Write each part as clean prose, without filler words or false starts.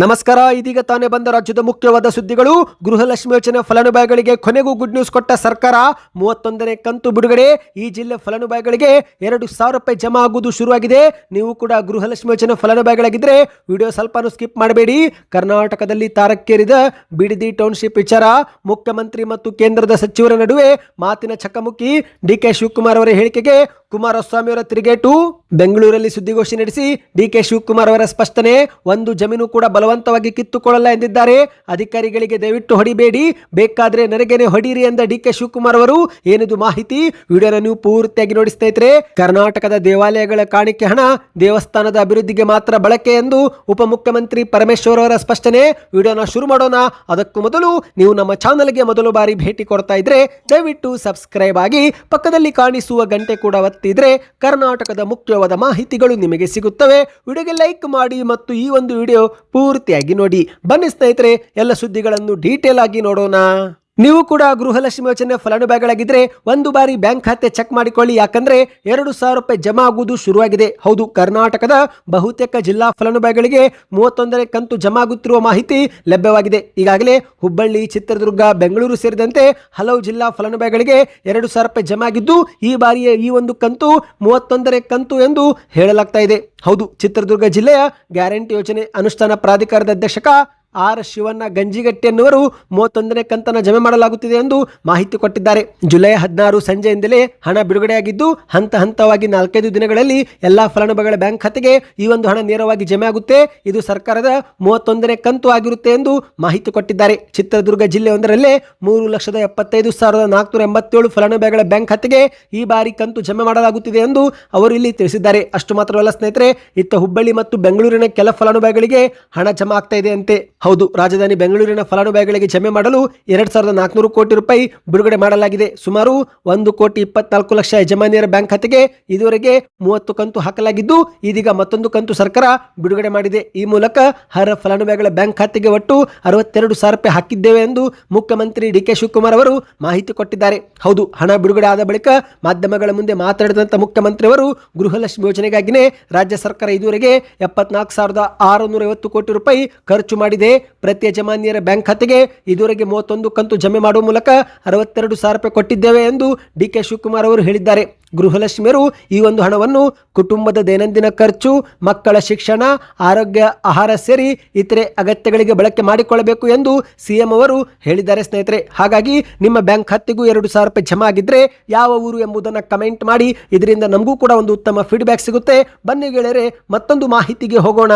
ನಮಸ್ಕಾರ. ಇದೀಗ ತಾನೇ ಬಂದ ರಾಜ್ಯದ ಮುಖ್ಯವಾದ ಸುದ್ದಿಗಳು. ಗೃಹಲಕ್ಷ್ಮಿ ಯೋಜನೆ ಫಲಾನುಭವಿಗಳಿಗೆ ಕೊನೆಗೂ ಗುಡ್ ನ್ಯೂಸ್ ಕೊಟ್ಟ ಸರ್ಕಾರ. 31ನೇ ಕಂತು ಬಿಡುಗಡೆ. ಈ ಜಿಲ್ಲೆ ಫಲಾನುಭವಿಗಳಿಗೆ 2,000 ರೂಪಾಯಿ ಜಮಾ ಆಗುವುದು ಶುರುವಾಗಿದೆ. ನೀವು ಕೂಡ ಗೃಹಲಕ್ಷ್ಮಿ ಯೋಜನೆ ಫಲಾನುಭವಿಗಳಾಗಿದ್ದರೆ ವಿಡಿಯೋ ಸ್ವಲ್ಪ ಸ್ಕಿಪ್ ಮಾಡಬೇಡಿ. ಕರ್ನಾಟಕದಲ್ಲಿ ತಾರಕ್ಕೇರಿದ ಬಿಡದಿ ಟೌನ್ಶಿಪ್ ವಿಚಾರ. ಮುಖ್ಯಮಂತ್ರಿ ಮತ್ತು ಕೇಂದ್ರದ ಸಚಿವರ ನಡುವೆ ಮಾತಿನ ಚಕಮಕಿ. ಡಿಕೆ ಶಿವಕುಮಾರ್ ಅವರ ಹೇಳಿಕೆಗೆ ಕುಮಾರಸ್ವಾಮಿ ಅವರ ತಿರುಗೇಟು. ಬೆಂಗಳೂರಲ್ಲಿ ಸುದ್ದಿಗೋಷ್ಠಿ ನಡೆಸಿ ಡಿಕೆ ಶಿವಕುಮಾರ್ ಅವರ ಸ್ಪಷ್ಟನೆ. ಒಂದು ಜಮೀನು ಕೂಡ ಬಲವಂತವಾಗಿ ಕಿತ್ತುಕೊಳ್ಳಲ್ಲ ಎಂದಿದ್ದಾರೆ. ಅಧಿಕಾರಿಗಳಿಗೆ ದಯವಿಟ್ಟು ಹೊಡಿಬೇಡಿ, ಬೇಕಾದ್ರೆ ನನಗೇನೆ ಹೊಡೀರಿ ಎಂದ ಡಿಕೆ ಶಿವಕುಮಾರ್ ಅವರು. ಏನಿದು ಮಾಹಿತಿ? ವಿಡಿಯೋನ ನೀವು ಪೂರ್ತಿಯಾಗಿ ನೋಡಿ ಸ್ನೇಹಿತರೆ. ಕರ್ನಾಟಕದ ದೇವಾಲಯಗಳ ಕಾಣಿಕೆ ಹಣ ದೇವಸ್ಥಾನದ ಅಭಿವೃದ್ಧಿಗೆ ಮಾತ್ರ ಬಳಕೆ ಎಂದು ಉಪಮುಖ್ಯಮಂತ್ರಿ ಪರಮೇಶ್ವರ್ ಅವರ ಸ್ಪಷ್ಟನೆ. ವಿಡಿಯೋನ ಶುರು ಮಾಡೋಣ. ಅದಕ್ಕೂ ಮೊದಲು ನೀವು ನಮ್ಮ ಚಾನಲ್ಗೆ ಮೊದಲು ಬಾರಿ ಭೇಟಿ ಕೊಡ್ತಾ ಇದ್ರೆ ದಯವಿಟ್ಟು ಸಬ್ಸ್ಕ್ರೈಬ್ ಆಗಿ, ಪಕ್ಕದಲ್ಲಿ ಕಾಣಿಸುವ ಗಂಟೆ ಕೂಡ ಒತ್ತಿದ್ರೆ ಕರ್ನಾಟಕದ ಮುಖ್ಯವಾದ ಮಾಹಿತಿಗಳು ನಿಮಗೆ ಸಿಗುತ್ತವೆ. ವಿಡಿಯೋಗೆ ಲೈಕ್ ಮಾಡಿ ಮತ್ತು ಈ ಒಂದು ವಿಡಿಯೋ ಪೂರ್ತಿಯಾಗಿ ನೋಡಿ. ಬನ್ನಿ ಸ್ನೇಹಿತರೆ, ಎಲ್ಲ ಸುದ್ದಿಗಳನ್ನು ಡೀಟೇಲ್ ಆಗಿ ನೋಡೋಣ. ನೀವು ಕೂಡ ಗೃಹಲಕ್ಷ್ಮಿ ಯೋಜನೆ ಫಲಾನುಭವಿಗಳಾಗಿದ್ದರೆ ಒಂದು ಬಾರಿ ಬ್ಯಾಂಕ್ ಖಾತೆ ಚೆಕ್ ಮಾಡಿಕೊಳ್ಳಿ. ಯಾಕಂದ್ರೆ 2,000 ರೂಪಾಯಿ ಜಮಾ ಆಗುವುದು ಶುರುವಾಗಿದೆ. ಹೌದು, ಕರ್ನಾಟಕದ ಬಹುತೇಕ ಜಿಲ್ಲಾ ಫಲಾನುಭವಿಗಳಿಗೆ 31ನೇ ಕಂತು ಜಮಾ ಆಗುತ್ತಿರುವ ಮಾಹಿತಿ ಲಭ್ಯವಾಗಿದೆ. ಈಗಾಗಲೇ ಹುಬ್ಬಳ್ಳಿ, ಚಿತ್ರದುರ್ಗ, ಬೆಂಗಳೂರು ಸೇರಿದಂತೆ ಹಲವು ಜಿಲ್ಲಾ ಫಲಾನುಭವಿಗಳಿಗೆ 2,000 ರೂಪಾಯಿ ಜಮಾ ಆಗಿದ್ದು, ಈ ಬಾರಿಯ ಈ ಒಂದು ಕಂತು 31ನೇ ಕಂತು ಎಂದು ಹೇಳಲಾಗ್ತಾ ಇದೆ. ಹೌದು, ಚಿತ್ರದುರ್ಗ ಜಿಲ್ಲೆಯ ಗ್ಯಾರಂಟಿ ಯೋಜನೆ ಅನುಷ್ಠಾನ ಪ್ರಾಧಿಕಾರದ ಅಧ್ಯಕ್ಷಕ ಆರ್ ಶಿವಣ್ಣ ಗಂಜಿಗಟ್ಟಿ ಎನ್ನುವರು 31ನೇ ಕಂತನ್ನು ಜಮೆ ಮಾಡಲಾಗುತ್ತಿದೆ ಎಂದು ಮಾಹಿತಿ ಕೊಟ್ಟಿದ್ದಾರೆ. ಜುಲೈ 16 ಸಂಜೆಯಿಂದಲೇ ಹಣ ಬಿಡುಗಡೆಯಾಗಿದ್ದು, ಹಂತ ಹಂತವಾಗಿ 4-5 ದಿನಗಳಲ್ಲಿ ಎಲ್ಲಾ ಫಲಾನುಭವಿಗಳ ಬ್ಯಾಂಕ್ ಖಾತೆಗೆ ಈ ಒಂದು ಹಣ ನೇರವಾಗಿ ಜಮೆ ಆಗುತ್ತೆ. ಇದು ಸರ್ಕಾರದ 31ನೇ ಕಂತು ಆಗಿರುತ್ತೆ ಎಂದು ಮಾಹಿತಿ ಕೊಟ್ಟಿದ್ದಾರೆ. ಚಿತ್ರದುರ್ಗ ಜಿಲ್ಲೆಯೊಂದರಲ್ಲೇ 3,75,487 ಫಲಾನುಭವಿಗಳ ಬ್ಯಾಂಕ್ ಖಾತೆಗೆ ಈ ಬಾರಿ ಕಂತು ಜಮೆ ಮಾಡಲಾಗುತ್ತಿದೆ ಎಂದು ಅವರು ಇಲ್ಲಿ ತಿಳಿಸಿದ್ದಾರೆ. ಅಷ್ಟು ಮಾತ್ರವಲ್ಲ ಸ್ನೇಹಿತರೆ, ಇತ್ತ ಹುಬ್ಬಳ್ಳಿ ಮತ್ತು ಬೆಂಗಳೂರಿನ ಕೆಲ ಫಲಾನುಭವಿಗಳಿಗೆ ಹಣ ಜಮಾ ಆಗ್ತಾ ಇದೆ ಅಂತೆ. ಹೌದು, ರಾಜಧಾನಿ ಬೆಂಗಳೂರಿನ ಫಲಾನುಭವಿಗಳಿಗೆ ಜಮೆ ಮಾಡಲು 2,400 ಕೋಟಿ ರೂಪಾಯಿ ಬಿಡುಗಡೆ ಮಾಡಲಾಗಿದೆ. ಸುಮಾರು 1,24,00,000 ಯಜಮಾನಿಯರ ಬ್ಯಾಂಕ್ ಖಾತೆಗೆ ಇದುವರೆಗೆ 30 ಕಂತು ಹಾಕಲಾಗಿದ್ದು, ಇದೀಗ ಮತ್ತೊಂದು ಕಂತು ಸರ್ಕಾರ ಬಿಡುಗಡೆ ಮಾಡಿದೆ. ಈ ಮೂಲಕ ಅರ್ಹ ಫಲಾನುಭವಿಗಳ ಬ್ಯಾಂಕ್ ಖಾತೆಗೆ ಒಟ್ಟು 62,000 ರೂಪಾಯಿ ಹಾಕಿದ್ದೇವೆ ಎಂದು ಮುಖ್ಯಮಂತ್ರಿ ಡಿಕೆ ಶಿವಕುಮಾರ್ ಅವರು ಮಾಹಿತಿ ಕೊಟ್ಟಿದ್ದಾರೆ. ಹೌದು, ಹಣ ಬಿಡುಗಡೆ ಆದ ಬಳಿಕ ಮಾಧ್ಯಮಗಳ ಮುಂದೆ ಮಾತನಾಡಿದಂತ ಮುಖ್ಯಮಂತ್ರಿ ಅವರು ಗೃಹಲಕ್ಷ್ಮಿ ಯೋಜನೆಗಾಗಿನೇ ರಾಜ್ಯ ಸರ್ಕಾರ ಇದುವರೆಗೆ 74,650 ಕೋಟಿ ರೂಪಾಯಿ ಖರ್ಚು ಮಾಡಿದೆ. ಪ್ರತಿ ಯಜಮಾನಿಯರ ಬ್ಯಾಂಕ್ ಖಾತೆಗೆ ಇದುವರೆಗೆ 31 ಕಂತು ಜಮೆ ಮಾಡುವ ಮೂಲಕ 62,000 ರೂಪಾಯಿ ಕೊಟ್ಟಿದ್ದೇವೆ ಎಂದು ಡಿಕೆ ಶಿವಕುಮಾರ್ ಅವರು ಹೇಳಿದ್ದಾರೆ. ಗೃಹಲಕ್ಷ್ಮಿಯರು ಈ ಒಂದು ಹಣವನ್ನು ಕುಟುಂಬದ ದೈನಂದಿನ ಖರ್ಚು, ಮಕ್ಕಳ ಶಿಕ್ಷಣ, ಆರೋಗ್ಯ, ಆಹಾರ ಸೇರಿ ಇತರೆ ಅಗತ್ಯಗಳಿಗೆ ಬಳಕೆ ಮಾಡಿಕೊಳ್ಳಬೇಕು ಎಂದು ಸಿಎಂ ಅವರು ಹೇಳಿದ್ದಾರೆ ಸ್ನೇಹಿತರೆ. ಹಾಗಾಗಿ ನಿಮ್ಮ ಬ್ಯಾಂಕ್ ಖಾತೆಗೂ 2,000 ರೂಪಾಯಿ ಜಮಾ ಆಗಿದ್ರೆ ಯಾವ ಊರು ಎಂಬುದನ್ನು ಕಮೆಂಟ್ ಮಾಡಿ. ಇದರಿಂದ ನಮಗೂ ಕೂಡ ಒಂದು ಉತ್ತಮ ಫೀಡ್ಬ್ಯಾಕ್ ಸಿಗುತ್ತೆ. ಬನ್ನಿ ಗೆಳೆಯರೆ, ಮತ್ತೊಂದು ಮಾಹಿತಿಗೆ ಹೋಗೋಣ.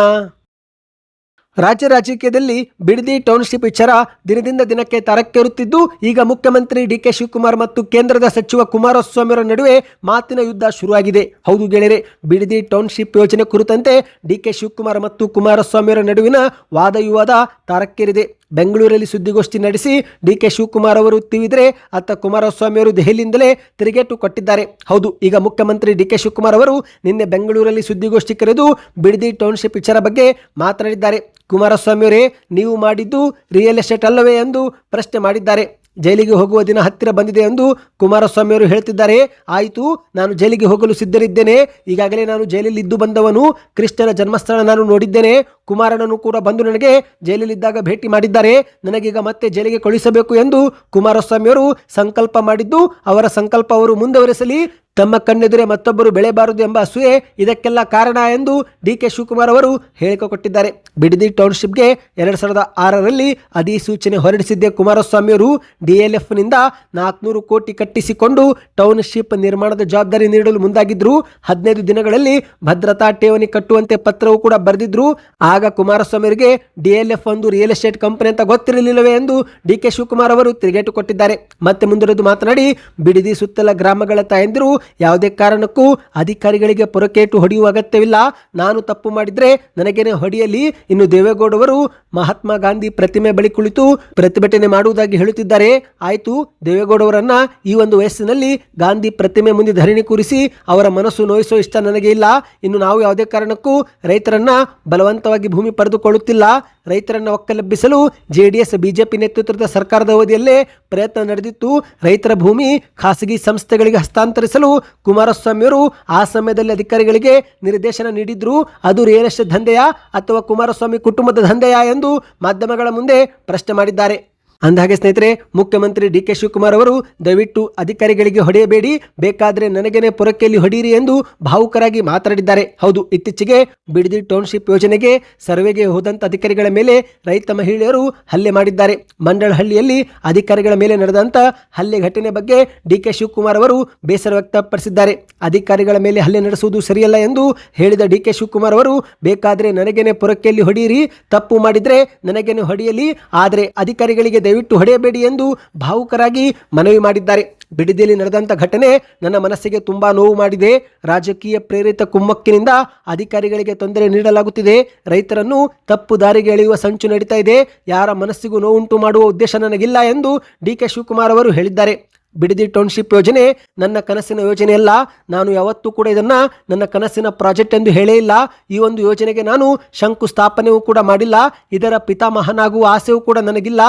ರಾಜ್ಯ ರಾಜಕೀಯದಲ್ಲಿ ಬಿಡದಿ ಟೌನ್ಶಿಪ್ ವಿಚಾರ ದಿನದಿಂದ ದಿನಕ್ಕೆ ತಾರಕ್ಕೇರುತ್ತಿದ್ದು, ಈಗ ಮುಖ್ಯಮಂತ್ರಿ ಡಿಕೆ ಶಿವಕುಮಾರ್ ಮತ್ತು ಕೇಂದ್ರದ ಸಚಿವ ಕುಮಾರಸ್ವಾಮಿ ಅವರ ನಡುವೆ ಮಾತಿನ ಯುದ್ಧ ಶುರುವಾಗಿದೆ. ಹೌದು ಗೆಳೆಯರೆ, ಬಿಡದಿ ಟೌನ್ಶಿಪ್ ಯೋಜನೆ ಕುರಿತಂತೆ ಡಿಕೆ ಶಿವಕುಮಾರ್ ಮತ್ತು ಕುಮಾರಸ್ವಾಮಿ ಅವರ ನಡುವಿನ ವಾದ ವಿವಾದ ತಾರಕ್ಕೇರಿದೆ. ಬೆಂಗಳೂರಲ್ಲಿ ಸುದ್ದಿಗೋಷ್ಠಿ ನಡೆಸಿ ಡಿಕೆ ಶಿವಕುಮಾರ್ ಅವರು ತಿವಿದ್ರೆ, ಅತ್ತ ಕುಮಾರಸ್ವಾಮಿ ಅವರು ದೆಹಲಿಯಿಂದಲೇ ತಿರುಗೇಟು ಕೊಟ್ಟಿದ್ದಾರೆ. ಹೌದು, ಈಗ ಮುಖ್ಯಮಂತ್ರಿ ಡಿಕೆ ಶಿವಕುಮಾರ್ ಅವರು ನಿನ್ನೆ ಬೆಂಗಳೂರಲ್ಲಿ ಸುದ್ದಿಗೋಷ್ಠಿ ಕರೆದು ಬಿಡದಿ ಟೌನ್ಶಿಪ್ ವಿಚಾರ ಬಗ್ಗೆ ಮಾತನಾಡಿದ್ದಾರೆ. ಕುಮಾರಸ್ವಾಮಿ ಅವರೇ, ನೀವು ಮಾಡಿದ್ದು ರಿಯಲ್ ಎಸ್ಟೇಟ್ ಅಲ್ಲವೇ ಎಂದು ಪ್ರಶ್ನೆ ಮಾಡಿದ್ದಾರೆ. ಜೈಲಿಗೆ ಹೋಗುವ ದಿನ ಹತ್ತಿರ ಬಂದಿದೆ ಎಂದು ಕುಮಾರಸ್ವಾಮಿ ಅವರು ಹೇಳ್ತಿದ್ದಾರೆ. ಆಯಿತು, ನಾನು ಜೈಲಿಗೆ ಹೋಗಲು ಸಿದ್ಧರಿದ್ದೇನೆ. ಈಗಾಗಲೇ ನಾನು ಜೈಲಲ್ಲಿ ಇದ್ದು ಬಂದವನು. ಕೃಷ್ಣನ ಜನ್ಮಸ್ಥಳ ನಾನು ನೋಡಿದ್ದೇನೆ. ಕುಮಾರನನ್ನು ಕೂಡ ಬಂದು ನನಗೆ ಜೈಲಲ್ಲಿದ್ದಾಗ ಭೇಟಿ ಮಾಡಿದ್ದಾರೆ. ನನಗೀಗ ಮತ್ತೆ ಜೈಲಿಗೆ ಕಳುಹಿಸಬೇಕು ಎಂದು ಕುಮಾರಸ್ವಾಮಿ ಅವರು ಸಂಕಲ್ಪ ಮಾಡಿದ್ದು, ಅವರ ಸಂಕಲ್ಪ ಅವರು ಮುಂದುವರೆಸಲಿ. ತಮ್ಮ ಕಣ್ಣೆದುರೇ ಮತ್ತೊಬ್ಬರು ಬೆಳೆಯಬಾರದು ಎಂಬ ಅಸೂಯೆ ಇದಕ್ಕೆಲ್ಲ ಕಾರಣ ಎಂದು ಡಿಕೆ ಶಿವಕುಮಾರ್ ಅವರು ಹೇಳಿಕೆ ಕೊಟ್ಟಿದ್ದಾರೆ. ಬಿಡದಿ ಟೌನ್ಶಿಪ್ಗೆ 2006ರಲ್ಲಿ ಅಧಿಸೂಚನೆ ಹೊರಡಿಸಿದ್ದ ಕುಮಾರಸ್ವಾಮಿ ಅವರು DLFನಿಂದ 400 ಕೋಟಿ ಕಟ್ಟಿಸಿಕೊಂಡು ಟೌನ್ಶಿಪ್ ನಿರ್ಮಾಣದ ಜವಾಬ್ದಾರಿ ನೀಡಲು ಮುಂದಾಗಿದ್ರು. 15 ದಿನಗಳಲ್ಲಿ ಭದ್ರತಾ ಠೇವಣಿ ಕಟ್ಟುವಂತೆ ಪತ್ರವೂ ಕೂಡ ಬರೆದಿದ್ರು. ಆಗ ಕುಮಾರಸ್ವಾಮಿ ಅವರಿಗೆ DLF ಒಂದು ರಿಯಲ್ ಎಸ್ಟೇಟ್ ಕಂಪನಿ ಅಂತ ಗೊತ್ತಿರಲಿಲ್ಲವೇ ಎಂದು ಡಿಕೆ ಶಿವಕುಮಾರ್ ಅವರು ತಿರುಗೇಟು ಕೊಟ್ಟಿದ್ದಾರೆ. ಮತ್ತೆ ಮುಂದುವರೆದು ಮಾತನಾಡಿ, ಬಿಡದಿ ಸುತ್ತಲ ಗ್ರಾಮಗಳ ತಾಯಂದಿರು ಯಾವುದೇ ಕಾರಣಕ್ಕೂ ಅಧಿಕಾರಿಗಳಿಗೆ ಪೊರಕೇಟು ಹೊಡೆಯುವ ಅಗತ್ಯವಿಲ್ಲ. ನಾನು ತಪ್ಪು ಮಾಡಿದ್ರೆ ನನಗೇನೆ ಹೊಡೆಯಲಿ. ಇನ್ನು ದೇವೇಗೌಡವರು ಮಹಾತ್ಮ ಗಾಂಧಿ ಪ್ರತಿಮೆ ಬಳಿ ಕುಳಿತು ಪ್ರತಿಭಟನೆ ಮಾಡುವುದಾಗಿ ಹೇಳುತ್ತಿದ್ದಾರೆ. ಆಯಿತು, ದೇವೇಗೌಡವರನ್ನ ಈ ಒಂದು ವಯಸ್ಸಿನಲ್ಲಿ ಗಾಂಧಿ ಪ್ರತಿಮೆ ಮುಂದೆ ಧರಣಿ ಕೂರಿಸಿ ಅವರ ಮನಸ್ಸು ನೋಯಿಸೋ ಇಷ್ಟ ನನಗೆ ಇಲ್ಲ. ಇನ್ನು ನಾವು ಯಾವುದೇ ಕಾರಣಕ್ಕೂ ರೈತರನ್ನ ಬಲವಂತವಾಗಿ ಭೂಮಿ ಪಡೆದುಕೊಳ್ಳುತ್ತಿಲ್ಲ. ರೈತರನ್ನು ಒಕ್ಕಲೆಬ್ಬಿಸಲು JDS ಬಿಜೆಪಿ ನೇತೃತ್ವದ ಸರ್ಕಾರದ ಅವಧಿಯಲ್ಲೇ ಪ್ರಯತ್ನ ನಡೆದಿತ್ತು. ರೈತರ ಭೂಮಿ ಖಾಸಗಿ ಸಂಸ್ಥೆಗಳಿಗೆ ಹಸ್ತಾಂತರಿಸಲು ಕುಮಾರಸ್ವಾಮಿಯವರು ಆ ಸಮಯದಲ್ಲಿ ಅಧಿಕಾರಿಗಳಿಗೆ ನಿರ್ದೇಶನ ನೀಡಿದ್ರು ಅದು ರಿಯಲ್ ಎಸ್ಟೇಟ್ ದಂಧೆಯಾ ಅಥವಾ ಕುಮಾರಸ್ವಾಮಿ ಕುಟುಂಬದ ದಂಧೆಯಾ ಎಂದು ಮಾಧ್ಯಮಗಳ ಮುಂದೆ ಪ್ರಶ್ನೆ ಮಾಡಿದ್ದಾರೆ. ಅಂದಹಾಗೆ ಸ್ನೇಹಿತರೆ, ಮುಖ್ಯಮಂತ್ರಿ ಡಿ.ಕೆ. ಶಿವಕುಮಾರ್ ಅವರು ದಯವಿಟ್ಟು ಅಧಿಕಾರಿಗಳಿಗೆ ಹೊಡೆಯಬೇಡಿ, ಬೇಕಾದರೆ ನನಗೇನೆ ಪೊರಕೆಯಲ್ಲಿ ಹೊಡೆಯಿರಿ ಎಂದು ಭಾವುಕರಾಗಿ ಮಾತನಾಡಿದ್ದಾರೆ. ಹೌದು, ಇತ್ತೀಚೆಗೆ ಬಿಡದಿ ಟೌನ್ಶಿಪ್ ಯೋಜನೆಗೆ ಸರ್ವೆಗೆ ಹೋದಂತ ಅಧಿಕಾರಿಗಳ ಮೇಲೆ ರೈತ ಮಹಿಳೆಯರು ಹಲ್ಲೆ ಮಾಡಿದ್ದಾರೆ. ಮಂಡಳಹಳ್ಳಿಯಲ್ಲಿ ಅಧಿಕಾರಿಗಳ ಮೇಲೆ ನಡೆದಂತ ಹಲ್ಲೆ ಘಟನೆ ಬಗ್ಗೆ ಡಿ.ಕೆ. ಶಿವಕುಮಾರ್ ಅವರು ಬೇಸರ ವ್ಯಕ್ತಪಡಿಸಿದ್ದಾರೆ. ಅಧಿಕಾರಿಗಳ ಮೇಲೆ ಹಲ್ಲೆ ನಡೆಸುವುದು ಸರಿಯಲ್ಲ ಎಂದು ಹೇಳಿದ ಡಿ.ಕೆ. ಶಿವಕುಮಾರ್ ಅವರು, ಬೇಕಾದರೆ ನನಗೇನೆ ಪೊರಕೆಯಲ್ಲಿ ಹೊಡೆಯಿರಿ, ತಪ್ಪು ಮಾಡಿದ್ರೆ ನನಗೇನೆ ಹೊಡೆಯಲಿ, ಆದರೆ ಅಧಿಕಾರಿಗಳಿಗೆ ದಯವಿಟ್ಟು ಹೊಡೆಯಬೇಡಿ ಎಂದು ಭಾವುಕರಾಗಿ ಮನವಿ ಮಾಡಿದ್ದಾರೆ. ಬಿಡದಿಯಲ್ಲಿ ನಡೆದಂಥ ಘಟನೆ ನನ್ನ ಮನಸ್ಸಿಗೆ ತುಂಬಾ ನೋವು ಮಾಡಿದೆ. ರಾಜಕೀಯ ಪ್ರೇರಿತ ಕುಮ್ಮಕ್ಕಿನಿಂದ ಅಧಿಕಾರಿಗಳಿಗೆ ತೊಂದರೆ ನೀಡಲಾಗುತ್ತಿದೆ. ರೈತರನ್ನು ತಪ್ಪು ದಾರಿಗೆ ಎಳೆಯುವ ಸಂಚು ನಡೀತಾ ಇದೆ. ಯಾರ ಮನಸ್ಸಿಗೂ ನೋವುಂಟು ಮಾಡುವ ಉದ್ದೇಶ ನನಗಿಲ್ಲ ಎಂದು ಡಿ.ಕೆ. ಶಿವಕುಮಾರ್ ಅವರು ಹೇಳಿದ್ದಾರೆ. ಬಿಡದಿ ಟೌನ್ಶಿಪ್ ಯೋಜನೆ ನನ್ನ ಕನಸಿನ ಯೋಜನೆಯಲ್ಲ. ನಾನು ಯಾವತ್ತೂ ಕೂಡ ಇದನ್ನ ನನ್ನ ಕನಸಿನ ಪ್ರಾಜೆಕ್ಟ್ ಎಂದು ಹೇಳೇ ಇಲ್ಲ. ಈ ಒಂದು ಯೋಜನೆಗೆ ನಾನು ಶಂಕುಸ್ಥಾಪನೆಯೂ ಕೂಡ ಮಾಡಿಲ್ಲ. ಇದರ ಪಿತಾಮಹನಾಗುವ ಆಸೆಯೂ ಕೂಡ ನನಗಿಲ್ಲ.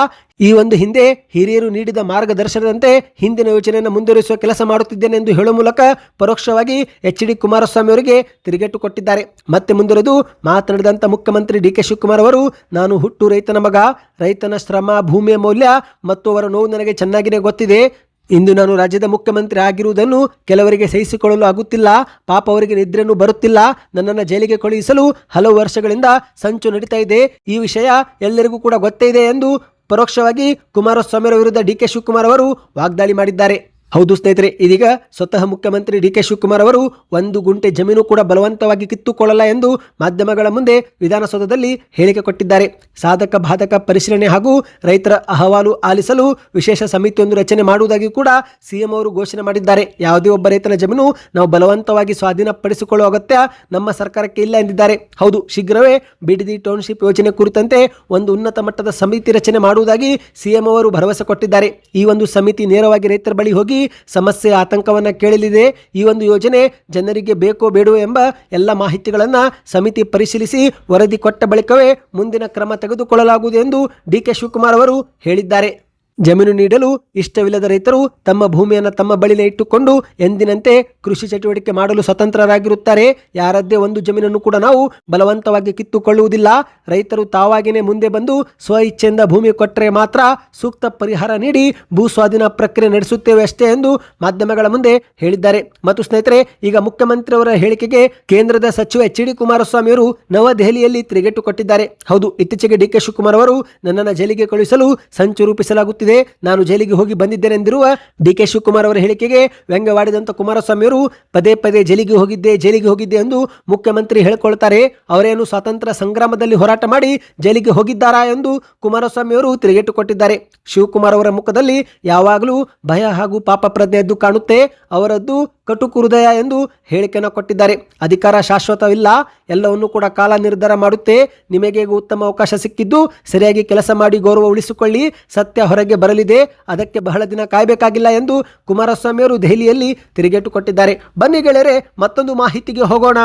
ಈ ಒಂದು ಹಿಂದೆ ಹಿರಿಯರು ನೀಡಿದ ಮಾರ್ಗದರ್ಶನದಂತೆ ಹಿಂದಿನ ಯೋಜನೆಯನ್ನು ಮುಂದುವರಿಸುವ ಕೆಲಸ ಮಾಡುತ್ತಿದ್ದೇನೆ ಎಂದು ಹೇಳುವ ಮೂಲಕ ಪರೋಕ್ಷವಾಗಿ ಎಚ್.ಡಿ. ಕುಮಾರಸ್ವಾಮಿ ಅವರಿಗೆ ತಿರುಗೇಟು ಕೊಟ್ಟಿದ್ದಾರೆ. ಮತ್ತೆ ಮುಂದುವರೆದು ಮಾತನಾಡಿದಂಥ ಮುಖ್ಯಮಂತ್ರಿ ಡಿ.ಕೆ. ಶಿವಕುಮಾರ್ ಅವರು, ನಾನು ಹುಟ್ಟು ರೈತನ ಮಗ. ರೈತನ ಶ್ರಮ, ಭೂಮಿಯ ಮೌಲ್ಯ ಮತ್ತು ಅವರ ನೋವು ನನಗೆ ಚೆನ್ನಾಗಿಯೇ ಗೊತ್ತಿದೆ. ಇಂದು ನಾನು ರಾಜ್ಯದ ಮುಖ್ಯಮಂತ್ರಿ ಆಗಿರುವುದನ್ನು ಕೆಲವರಿಗೆ ಸಹಿಸಿಕೊಳ್ಳಲು ಆಗುತ್ತಿಲ್ಲ. ಪಾಪ ಅವರಿಗೆ ನಿದ್ರೆನೂ ಬರುತ್ತಿಲ್ಲ. ನನ್ನನ್ನು ಜೈಲಿಗೆ ಕಳುಹಿಸಲು ಹಲವು ವರ್ಷಗಳಿಂದ ಸಂಚು ನಡೀತಾ ಇದೆ. ಈ ವಿಷಯ ಎಲ್ಲರಿಗೂ ಕೂಡ ಗೊತ್ತೇ ಇದೆ ಎಂದು ಪರೋಕ್ಷವಾಗಿ ಕುಮಾರಸ್ವಾಮಿ ವಿರುದ್ಧ ಡಿ.ಕೆ. ಶಿವಕುಮಾರ್ ಅವರು ವಾಗ್ದಾಳಿ ಮಾಡಿದ್ದಾರೆ. ಹೌದು ಸ್ನೇಹಿತರೆ, ಇದೀಗ ಸ್ವತಃ ಮುಖ್ಯಮಂತ್ರಿ ಡಿ.ಕೆ. ಶಿವಕುಮಾರ್ ಅವರು 1 ಗುಂಟೆ ಜಮೀನು ಕೂಡ ಬಲವಂತವಾಗಿ ಕಿತ್ತುಕೊಳ್ಳಲ್ಲ ಎಂದು ಮಾಧ್ಯಮಗಳ ಮುಂದೆ ವಿಧಾನಸೌಧದಲ್ಲಿ ಹೇಳಿಕೆ ಕೊಟ್ಟಿದ್ದಾರೆ. ಸಾಧಕ ಬಾಧಕ ಪರಿಶೀಲನೆ ಹಾಗೂ ರೈತರ ಅಹವಾಲು ಆಲಿಸಲು ವಿಶೇಷ ಸಮಿತಿಯೊಂದು ರಚನೆ ಮಾಡುವುದಾಗಿ ಕೂಡ ಸಿಎಂ ಅವರು ಘೋಷಣೆ ಮಾಡಿದ್ದಾರೆ. ಯಾವುದೇ ಒಬ್ಬ ರೈತನ ಜಮೀನು ನಾವು ಬಲವಂತವಾಗಿ ಸ್ವಾಧೀನಪಡಿಸಿಕೊಳ್ಳುವ ಅಗತ್ಯ ನಮ್ಮ ಸರ್ಕಾರಕ್ಕೆ ಇಲ್ಲ ಎಂದಿದ್ದಾರೆ. ಹೌದು, ಶೀಘ್ರವೇ ಬಿಡದಿ ಟೌನ್ಶಿಪ್ ಯೋಜನೆ ಕುರಿತಂತೆ ಒಂದು ಉನ್ನತ ಮಟ್ಟದ ಸಮಿತಿ ರಚನೆ ಮಾಡುವುದಾಗಿ ಸಿಎಂ ಅವರು ಭರವಸೆ ಕೊಟ್ಟಿದ್ದಾರೆ. ಈ ಒಂದು ಸಮಿತಿ ನೇರವಾಗಿ ರೈತರ ಬಳಿ ಹೋಗಿ ಸಮಸ್ಯೆ ಆತಂಕವನ್ನ ಕೇಳಲಿದೆ. ಈ ಒಂದು ಯೋಜನೆ ಜನರಿಗೆ ಬೇಕೋ ಬೇಡವೋ ಎಂಬ ಎಲ್ಲ ಮಾಹಿತಿಗಳನ್ನು ಸಮಿತಿ ಪರಿಶೀಲಿಸಿ ವರದಿ ಕೊಟ್ಟ ಬಳಿಕವೇ ಮುಂದಿನ ಕ್ರಮ ತೆಗೆದುಕೊಳ್ಳಲಾಗುವುದು ಎಂದು ಡಿ.ಕೆ. ಶಿವಕುಮಾರ್ ಅವರು ಹೇಳಿದ್ದಾರೆ. ಜಮೀನು ನೀಡಲು ಇಷ್ಟವಿಲ್ಲದ ರೈತರು ತಮ್ಮ ಭೂಮಿಯನ್ನು ತಮ್ಮ ಬಳಿನೇ ಇಟ್ಟುಕೊಂಡು ಎಂದಿನಂತೆ ಕೃಷಿ ಚಟುವಟಿಕೆ ಮಾಡಲು ಸ್ವತಂತ್ರರಾಗಿರುತ್ತಾರೆ. ಯಾರದ್ದೇ ಒಂದು ಜಮೀನನ್ನು ಕೂಡ ನಾವು ಬಲವಂತವಾಗಿ ಕಿತ್ತುಕೊಳ್ಳುವುದಿಲ್ಲ. ರೈತರು ತಾವಾಗಿಯೇ ಮುಂದೆ ಬಂದು ಸ್ವ ಇಚ್ಛೆಯಿಂದ ಭೂಮಿ ಕೊಟ್ಟರೆ ಮಾತ್ರ ಸೂಕ್ತ ಪರಿಹಾರ ನೀಡಿ ಭೂ ಸ್ವಾಧೀನ ಪ್ರಕ್ರಿಯೆ ನಡೆಸುತ್ತೇವೆ ಅಷ್ಟೇ ಎಂದು ಮಾಧ್ಯಮಗಳ ಮುಂದೆ ಹೇಳಿದ್ದಾರೆ. ಮತ್ತು ಸ್ನೇಹಿತರೆ, ಈಗ ಮುಖ್ಯಮಂತ್ರಿ ಅವರ ಹೇಳಿಕೆಗೆ ಕೇಂದ್ರದ ಸಚಿವ ಎಚ್.ಡಿ. ಕುಮಾರಸ್ವಾಮಿ ಅವರು ನವದೆಹಲಿಯಲ್ಲಿ ತಿರುಗೇಟು ಕೊಟ್ಟಿದ್ದಾರೆ. ಹೌದು, ಇತ್ತೀಚೆಗೆ ಡಿ.ಕೆ. ಶಿವಕುಮಾರ್ ಅವರು ನನ್ನನ್ನು ಜೈಲಿಗೆ ಕಳುಹಿಸಲು ಸಂಚು ರೂಪಿಸಲಾಗುತ್ತಿದೆ, ನಾನು ಜೈಲಿಗೆ ಹೋಗಿ ಬಂದಿದ್ದೇನೆ ಎಂದಿರುವ ಡಿ.ಕೆ. ಶಿವಕುಮಾರ್ ಅವರ ಹೇಳಿಕೆಗೆ ವ್ಯಂಗ್ಯವಾಡಿದಂತ ಕುಮಾರಸ್ವಾಮಿ ಅವರು ಪದೇ ಪದೇ ಜೈಲಿಗೆ ಹೋಗಿದ್ದೆ ಎಂದು ಮುಖ್ಯಮಂತ್ರಿ ಹೇಳಿಕೊಳ್ತಾರೆ. ಅವರೇನು ಸ್ವಾತಂತ್ರ್ಯ ಸಂಗ್ರಾಮದಲ್ಲಿ ಹೋರಾಟ ಮಾಡಿ ಜೈಲಿಗೆ ಹೋಗಿದ್ದಾರಾ ಎಂದು ಕುಮಾರಸ್ವಾಮಿ ಅವರು ತಿರುಗೇಟು ಕೊಟ್ಟಿದ್ದಾರೆ. ಶಿವಕುಮಾರ್ ಅವರ ಮುಖದಲ್ಲಿ ಯಾವಾಗಲೂ ಭಯ ಹಾಗೂ ಪಾಪ ಪ್ರಜ್ಞೆ ಎದ್ದು ಕಾಣುತ್ತೆ. ಅವರದ್ದು ಕಟುಕು ಹೃದಯ ಎಂದು ಹೇಳಿಕೆಯನ್ನು ಕೊಟ್ಟಿದ್ದಾರೆ. ಅಧಿಕಾರ ಶಾಶ್ವತವಿಲ್ಲ, ಎಲ್ಲವನ್ನೂ ಕೂಡ ಕಾಲ ನಿರ್ಧಾರ ಮಾಡುತ್ತೆ. ನಿಮಗೆ ಉತ್ತಮ ಅವಕಾಶ ಸಿಕ್ಕಿದ್ದು ಸರಿಯಾಗಿ ಕೆಲಸ ಮಾಡಿ ಗೌರವ ಉಳಿಸಿಕೊಳ್ಳಿ. ಸತ್ಯ ಹೊರಗೆ ಬರಲಿದೆ, ಅದಕ್ಕೆ ಬಹಳ ದಿನ ಕಾಯಬೇಕಾಗಿಲ್ಲ ಎಂದು ಕುಮಾರಸ್ವಾಮಿ ಅವರು ದೆಹಲಿಯಲ್ಲಿ ತಿರುಗೇಟು ಕೊಟ್ಟಿದ್ದಾರೆ. ಬನ್ನಿ ಗೆಳೆಯರೆ, ಮತ್ತೊಂದು ಮಾಹಿತಿಗೆ ಹೋಗೋಣ.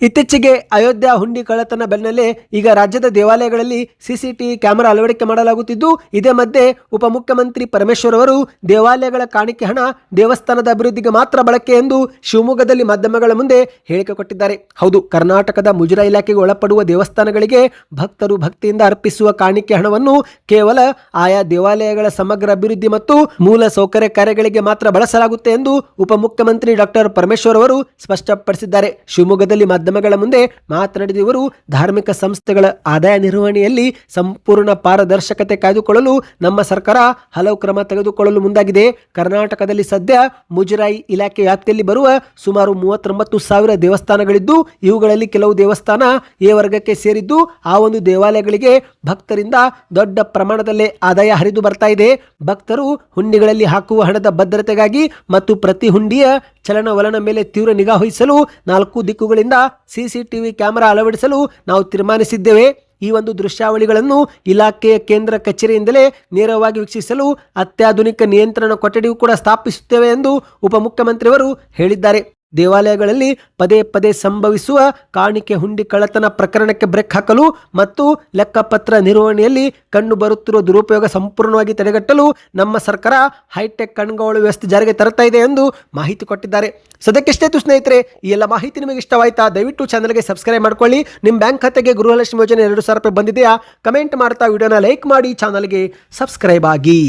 ಇತ್ತೀಚೆಗೆ ಅಯೋಧ್ಯ ಹುಂಡಿ ಕಳ್ಳತನ ಬೆನ್ನಲ್ಲೇ ಈಗ ರಾಜ್ಯದ ದೇವಾಲಯಗಳಲ್ಲಿ ಸಿಸಿಟಿವಿ ಕ್ಯಾಮೆರಾ ಅಳವಡಿಕೆ ಮಾಡಲಾಗುತ್ತಿದ್ದು, ಇದೇ ಮಧ್ಯೆ ಉಪಮುಖ್ಯಮಂತ್ರಿ ಪರಮೇಶ್ವರ್ ಅವರು ದೇವಾಲಯಗಳ ಕಾಣಿಕೆ ಹಣ ದೇವಸ್ಥಾನದ ಅಭಿವೃದ್ಧಿಗೆ ಮಾತ್ರ ಬಳಕೆ ಎಂದು ಶಿವಮೊಗ್ಗದಲ್ಲಿ ಮಾಧ್ಯಮಗಳ ಮುಂದೆ ಹೇಳಿಕೆ ಕೊಟ್ಟಿದ್ದಾರೆ. ಹೌದು, ಕರ್ನಾಟಕದ ಮುಜರಾಯಿ ಇಲಾಖೆಗೆ ಒಳಪಡುವ ದೇವಸ್ಥಾನಗಳಿಗೆ ಭಕ್ತರು ಭಕ್ತಿಯಿಂದ ಅರ್ಪಿಸುವ ಕಾಣಿಕೆ ಹಣವನ್ನು ಕೇವಲ ಆಯಾ ದೇವಾಲಯಗಳ ಸಮಗ್ರ ಅಭಿವೃದ್ಧಿ ಮತ್ತು ಮೂಲ ಸೌಕರ್ಯ ಕಾರ್ಯಗಳಿಗೆ ಮಾತ್ರ ಬಳಸಲಾಗುತ್ತೆ ಎಂದು ಉಪಮುಖ್ಯಮಂತ್ರಿ ಡಾಕ್ಟರ್ ಪರಮೇಶ್ವರ್ ಅವರು ಸ್ಪಷ್ಟಪಡಿಸಿದ್ದಾರೆ. ಶಿವಮೊಗ್ಗದಲ್ಲಿ ಮಾಧ್ಯಮಗಳ ಮುಂದೆ ಮಾತನಾಡಿದ ಇವರು, ಧಾರ್ಮಿಕ ಸಂಸ್ಥೆಗಳ ಆದಾಯ ನಿರ್ವಹಣೆಯಲ್ಲಿ ಸಂಪೂರ್ಣ ಪಾರದರ್ಶಕತೆ ಕಾಯ್ದುಕೊಳ್ಳಲು ನಮ್ಮ ಸರ್ಕಾರ ಹಲವು ಕ್ರಮ ತೆಗೆದುಕೊಳ್ಳಲು ಮುಂದಾಗಿದೆ. ಕರ್ನಾಟಕದಲ್ಲಿ ಸದ್ಯ ಮುಜರಾಯಿ ಇಲಾಖೆ ವ್ಯಾಪ್ತಿಯಲ್ಲಿ ಬರುವ ಸುಮಾರು 39,000 ದೇವಸ್ಥಾನಗಳಿದ್ದು, ಇವುಗಳಲ್ಲಿ ಕೆಲವು ದೇವಸ್ಥಾನ ಎ ವರ್ಗಕ್ಕೆ ಸೇರಿದ್ದು, ಆ ಒಂದು ದೇವಾಲಯಗಳಿಗೆ ಭಕ್ತರಿಂದ ದೊಡ್ಡ ಪ್ರಮಾಣದಲ್ಲಿ ಆದಾಯ ಹರಿದು ಬರ್ತಾ ಇದೆ. ಭಕ್ತರು ಹುಂಡಿಗಳಲ್ಲಿ ಹಾಕುವ ಹಣದ ಭದ್ರತೆಗಾಗಿ ಮತ್ತು ಪ್ರತಿ ಹುಂಡಿಯ ಚಲನವಲನ ಮೇಲೆ ತೀವ್ರ ನಿಗಾ ವಹಿಸಲು 4 ದಿಕ್ಕುಗಳಿಂದ ಸಿಸಿಟಿವಿ ಕ್ಯಾಮೆರಾ ಅಳವಡಿಸಲು ನಾವು ತೀರ್ಮಾನಿಸಿದ್ದೇವೆ. ಈ ಒಂದು ದೃಶ್ಯಾವಳಿಗಳನ್ನು ಇಲಾಖೆಯ ಕೇಂದ್ರ ಕಚೇರಿಯಿಂದಲೇ ನೇರವಾಗಿ ವೀಕ್ಷಿಸಲು ಅತ್ಯಾಧುನಿಕ ನಿಯಂತ್ರಣ ಕೊಠಡಿಯೂ ಕೂಡ ಸ್ಥಾಪಿಸುತ್ತೇವೆ ಎಂದು ಉಪಮುಖ್ಯಮಂತ್ರಿಯವರು ಹೇಳಿದ್ದಾರೆ. ದೇವಾಲಯಗಳಲ್ಲಿ ಪದೇ ಪದೇ ಸಂಭವಿಸುವ ಕಾಣಿಕೆ ಹುಂಡಿ ಕಳ್ಳತನ ಪ್ರಕರಣಕ್ಕೆ ಬ್ರೇಕ್ ಹಾಕಲು ಮತ್ತು ಲೆಕ್ಕಪತ್ರ ನಿರ್ವಹಣೆಯಲ್ಲಿ ಕಂಡುಬರುತ್ತಿರುವ ದುರುಪಯೋಗ ಸಂಪೂರ್ಣವಾಗಿ ತಡೆಗಟ್ಟಲು ನಮ್ಮ ಸರ್ಕಾರ ಹೈಟೆಕ್ ಕಣ್ಗಾವಲು ವ್ಯವಸ್ಥೆ ಜಾರಿಗೆ ತರುತ್ತಾ ಇದೆ ಎಂದು ಮಾಹಿತಿ ಕೊಟ್ಟಿದ್ದಾರೆ. ಸದ್ಯಕ್ಕಿಷ್ಟೇ ಸ್ನೇಹಿತರೆ, ಈ ಎಲ್ಲ ಮಾಹಿತಿ ನಿಮಗೆ ಇಷ್ಟವಾಯ್ತಾ? ದಯವಿಟ್ಟು ಚಾನಲ್ಗೆ ಸಬ್ಸ್ಕ್ರೈಬ್ ಮಾಡ್ಕೊಳ್ಳಿ. ನಿಮ್ಮ ಬ್ಯಾಂಕ್ ಖಾತೆಗೆ ಗೃಹಲಕ್ಷ್ಮಿ ಯೋಜನೆ 2,000 ರೂಪಾಯಿ ಬಂದಿದೆಯಾ? ಕಮೆಂಟ್ ಮಾಡ್ತಾ ವಿಡಿಯೋನ ಲೈಕ್ ಮಾಡಿ, ಚಾನಲ್ಗೆ ಸಬ್ಸ್ಕ್ರೈಬ್ ಆಗಿ.